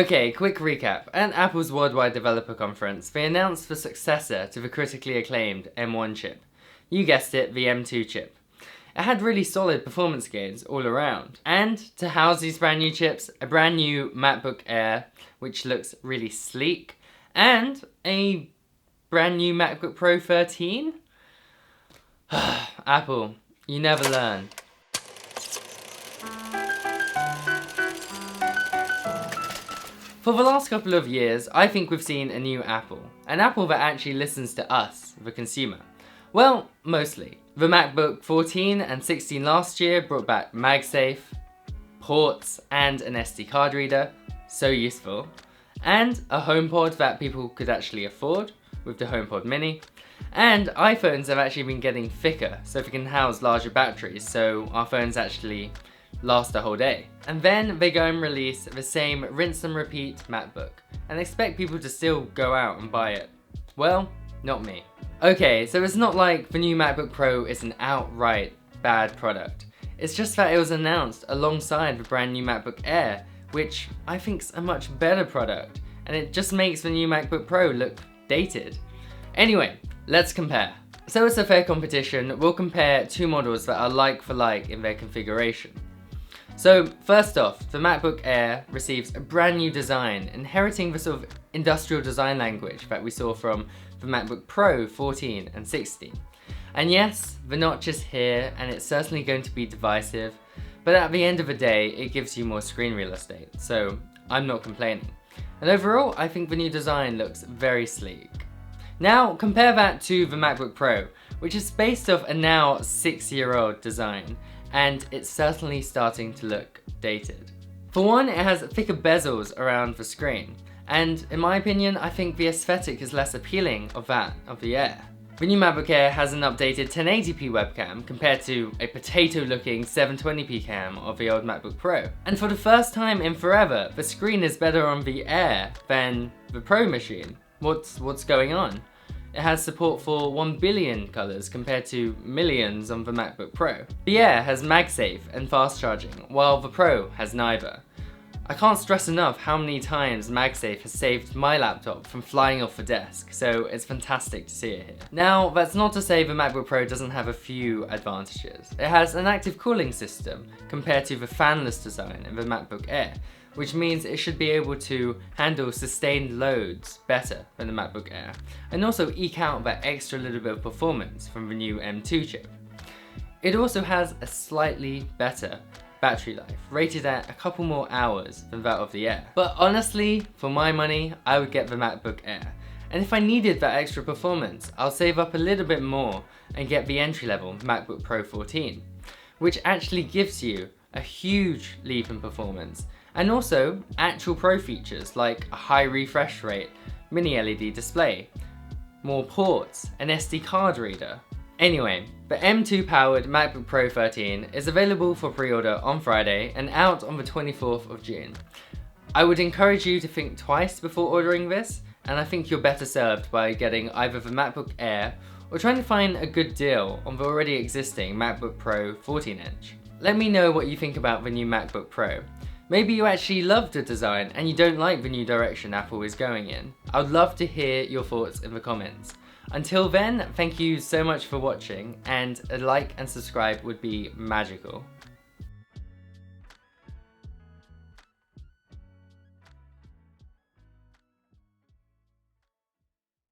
Okay, quick recap. At Apple's Worldwide Developer Conference, they announced the successor to the critically acclaimed M1 chip. You guessed it, the M2 chip. It had really solid performance gains all around. And to house these brand new chips, a brand new MacBook Air, which looks really sleek, and a brand new MacBook Pro 13? Apple, you never learn. For the last couple of years, I think we've seen a new Apple. An Apple that actually listens to us, the consumer. Well, mostly. The MacBook 14 and 16 last year brought back MagSafe, ports, and an SD card reader, so useful, and a HomePod that people could actually afford, with the HomePod Mini, and iPhones have actually been getting thicker, so they can house larger batteries, so our phones actually last a whole day. And then they go and release the same rinse and repeat MacBook, and expect people to still go out and buy it. Well, not me. Okay, so it's not like the new MacBook Pro is an outright bad product. It's just that it was announced alongside the brand new MacBook Air, which I think's a much better product, and it just makes the new MacBook Pro look dated. Anyway, let's compare. So it's a fair competition, we'll compare two models that are like for like in their configuration. So first off, the MacBook Air receives a brand new design, inheriting the sort of industrial design language that we saw from the MacBook Pro 14 and 16. And yes, the notch is here and it's certainly going to be divisive, but at the end of the day, it gives you more screen real estate, so I'm not complaining. And overall, I think the new design looks very sleek. Now, compare that to the MacBook Pro, which is based off a now 6-year-old design, and it's certainly starting to look dated. For one, it has thicker bezels around the screen, and in my opinion, I think the aesthetic is less appealing of that of the Air. The new MacBook Air has an updated 1080p webcam compared to a potato-looking 720p cam of the old MacBook Pro. And for the first time in forever, the screen is better on the Air than the Pro machine. What's going on? It has support for 1 billion colors compared to millions on the MacBook Pro. The Air has MagSafe and fast charging, while the Pro has neither. I can't stress enough how many times MagSafe has saved my laptop from flying off the desk, so it's fantastic to see it here. Now, that's not to say the MacBook Pro doesn't have a few advantages. It has an active cooling system compared to the fanless design in the MacBook Air, which means it should be able to handle sustained loads better than the MacBook Air, and also eke out that extra little bit of performance from the new M2 chip. It also has a slightly better battery life, rated at a couple more hours than that of the Air. But honestly, for my money, I would get the MacBook Air. And if I needed that extra performance, I'll save up a little bit more and get the entry-level MacBook Pro 14, which actually gives you a huge leap in performance, and also actual pro features like a high refresh rate, mini LED display, more ports, an SD card reader. Anyway, the M2 powered MacBook Pro 13 is available for pre-order on Friday and out on the 24th of June. I would encourage you to think twice before ordering this, and I think you're better served by getting either the MacBook Air or trying to find a good deal on the already existing MacBook Pro 14-inch. Let me know what you think about the new MacBook Pro. Maybe you actually love the design and you don't like the new direction Apple is going in. I'd love to hear your thoughts in the comments. Until then, thank you so much for watching, and a like and subscribe would be magical.